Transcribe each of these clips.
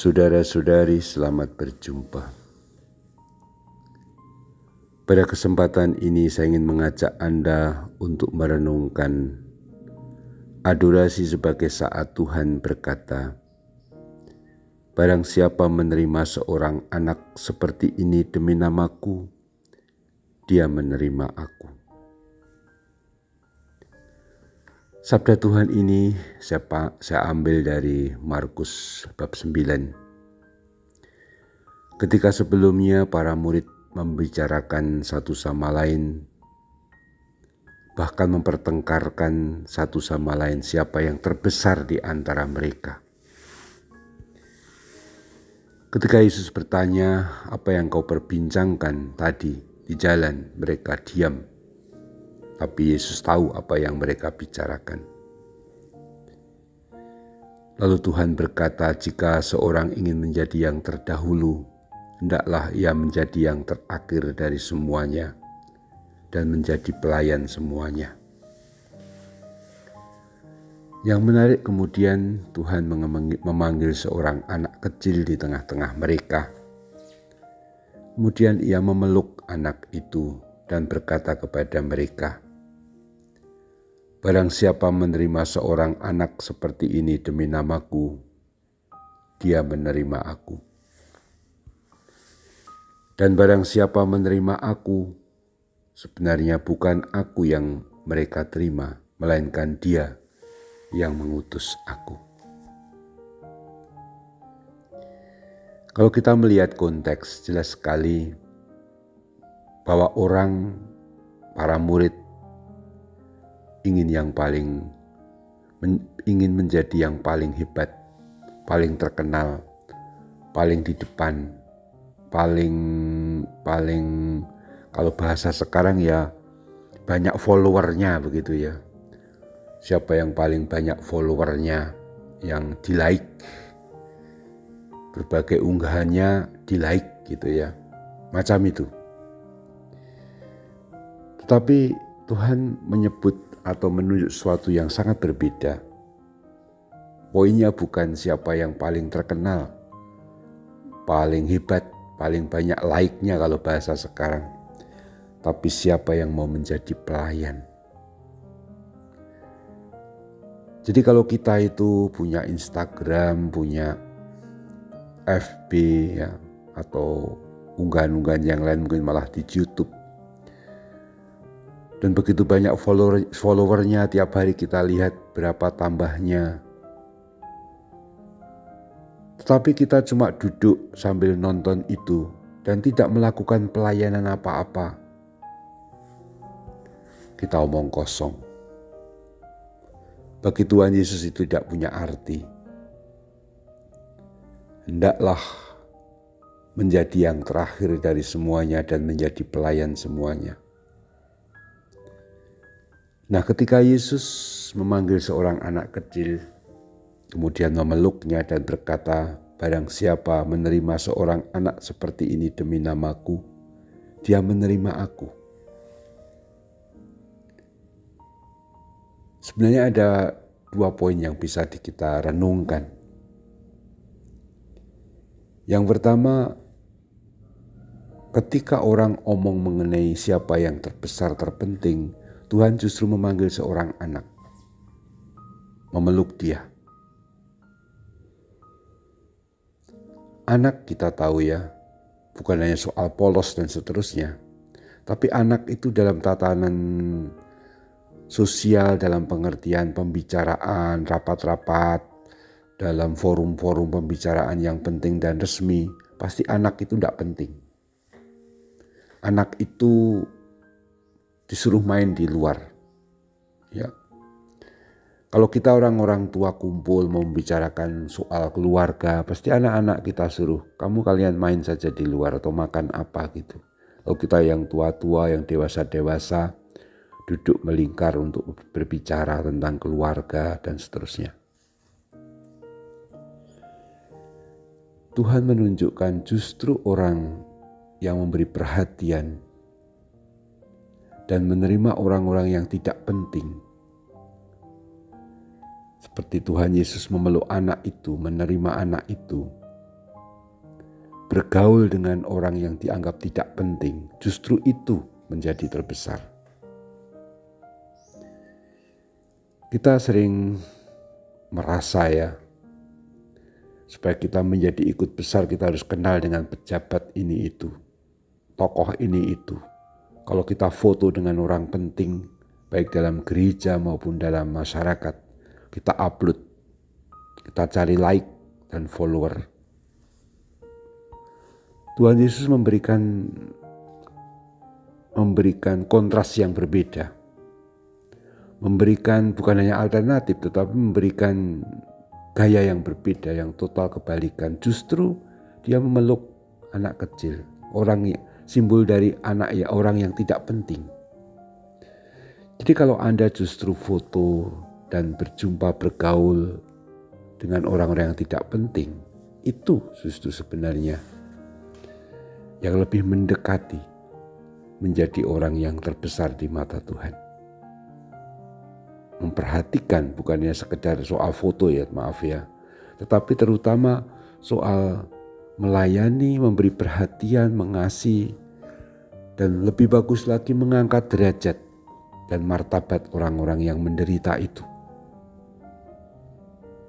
Saudara-saudari, selamat berjumpa. Pada kesempatan ini saya ingin mengajak Anda untuk merenungkan adorasi sebagai saat Tuhan berkata, "Barang siapa menerima seorang anak seperti ini demi namaku, dia menerima aku." Sabda Tuhan ini saya ambil dari Markus bab 9. Ketika sebelumnya para murid membicarakan satu sama lain, bahkan mempertengkarkan satu sama lain siapa yang terbesar di antara mereka. Ketika Yesus bertanya, "Apa yang kau perbincangkan tadi di jalan?" Mereka diam. Tapi Yesus tahu apa yang mereka bicarakan. Lalu Tuhan berkata, "Jika seorang ingin menjadi yang terdahulu, hendaklah ia menjadi yang terakhir dari semuanya dan menjadi pelayan semuanya." Yang menarik kemudian Tuhan memanggil seorang anak kecil di tengah-tengah mereka. Kemudian ia memeluk anak itu dan berkata kepada mereka, "Barang siapa menerima seorang anak seperti ini demi namaku, dia menerima aku. Dan barang siapa menerima aku, sebenarnya bukan aku yang mereka terima, melainkan dia yang mengutus aku." Kalau kita melihat konteks, jelas sekali bahwa para murid ingin menjadi yang paling hebat, paling terkenal, paling di depan, paling kalau bahasa sekarang ya banyak followernya begitu ya. Siapa yang paling banyak followernya, yang di like, berbagai unggahannya di like gitu ya, macam itu. Tetapi Tuhan menyebut atau menunjuk sesuatu yang sangat berbeda. Poinnya bukan siapa yang paling terkenal, paling hebat, paling banyak like-nya kalau bahasa sekarang, tapi siapa yang mau menjadi pelayan. Jadi kalau kita itu punya Instagram, punya FB ya, atau unggahan-unggahan yang lain, mungkin malah di YouTube, dan begitu banyak followernya, tiap hari kita lihat berapa tambahnya. Tetapi kita cuma duduk sambil nonton itu dan tidak melakukan pelayanan apa-apa. Kita omong kosong. Bagi Tuhan Yesus itu tidak punya arti. Hendaklah menjadi yang terakhir dari semuanya dan menjadi pelayan semuanya. Nah, ketika Yesus memanggil seorang anak kecil, kemudian memeluknya dan berkata, "Barang siapa menerima seorang anak seperti ini demi namaku, dia menerima aku." Sebenarnya ada dua poin yang bisa kita renungkan. Yang pertama, ketika orang omong mengenai siapa yang terbesar, terpenting, Tuhan justru memanggil seorang anak, memeluk dia. Anak kita tahu ya, bukan hanya soal polos dan seterusnya, tapi anak itu dalam tatanan sosial, dalam pengertian pembicaraan, rapat-rapat, dalam forum-forum pembicaraan yang penting dan resmi, pasti anak itu tidak penting. Anak itu disuruh main di luar. Ya. Kalau kita orang-orang tua kumpul membicarakan soal keluarga, pasti anak-anak kita suruh, "Kamu kalian main saja di luar atau makan apa gitu." Kalau kita yang tua-tua, yang dewasa-dewasa, duduk melingkar untuk berbicara tentang keluarga dan seterusnya. Tuhan menunjukkan justru orang yang memberi perhatian dan menerima orang-orang yang tidak penting. Seperti Tuhan Yesus memeluk anak itu, menerima anak itu, bergaul dengan orang yang dianggap tidak penting, justru itu menjadi terbesar. Kita sering merasa supaya kita menjadi ikut besar kita harus kenal dengan pejabat ini itu, tokoh ini itu. Kalau kita foto dengan orang penting, baik dalam gereja maupun dalam masyarakat, kita upload, kita cari like dan follower. Tuhan Yesus memberikan kontras yang berbeda. Memberikan bukan hanya alternatif, tetapi memberikan gaya yang berbeda, yang total kebalikan. Justru dia memeluk anak kecil, simbol dari anak orang yang tidak penting. Jadi kalau Anda justru foto dan bergaul dengan orang-orang yang tidak penting, itu justru sebenarnya yang lebih mendekati menjadi orang yang terbesar di mata Tuhan. Memperhatikan bukannya sekedar soal foto tetapi terutama soal melayani, memberi perhatian, mengasihi, dan lebih bagus lagi mengangkat derajat dan martabat orang-orang yang menderita itu.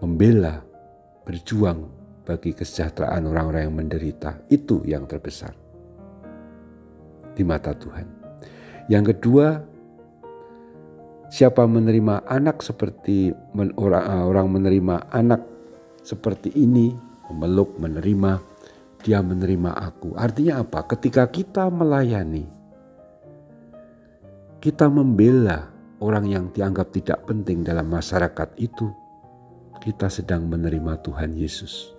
Membela, berjuang bagi kesejahteraan orang-orang yang menderita, itu yang terbesar di mata Tuhan. Yang kedua, siapa menerima anak seperti orang menerima anak seperti ini, memeluk, menerima, dia menerima aku. Artinya apa? Ketika kita melayani, kita membela orang yang dianggap tidak penting dalam masyarakat itu, kita sedang menerima Tuhan Yesus.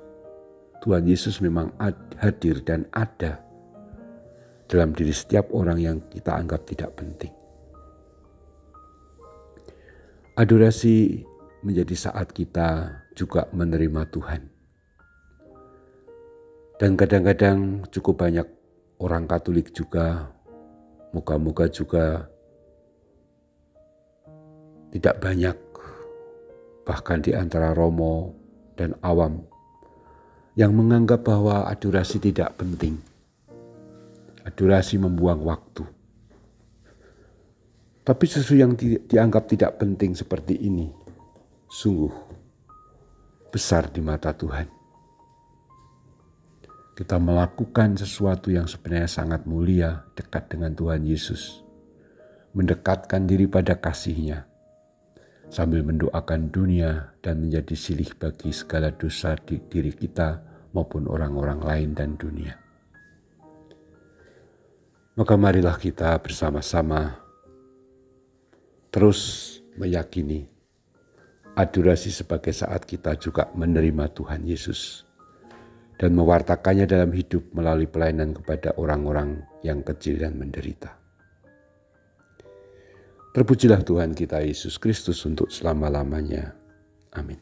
Tuhan Yesus memang hadir dan ada dalam diri setiap orang yang kita anggap tidak penting. Adorasi menjadi saat kita juga menerima Tuhan. Dan kadang-kadang cukup banyak orang Katolik juga, moga-moga juga tidak banyak, bahkan di antara Romo dan awam, yang menganggap bahwa adorasi tidak penting. Adorasi membuang waktu. Tapi sesuatu yang dianggap tidak penting seperti ini, sungguh besar di mata Tuhan. Kita melakukan sesuatu yang sebenarnya sangat mulia, dekat dengan Tuhan Yesus. Mendekatkan diri pada kasih-Nya, sambil mendoakan dunia dan menjadi silih bagi segala dosa di diri kita maupun orang-orang lain dan dunia. Maka marilah kita bersama-sama terus meyakini adorasi sebagai saat kita juga menerima Tuhan Yesus dan mewartakannya dalam hidup melalui pelayanan kepada orang-orang yang kecil dan menderita. Terpujilah Tuhan kita Yesus Kristus untuk selama-lamanya. Amin.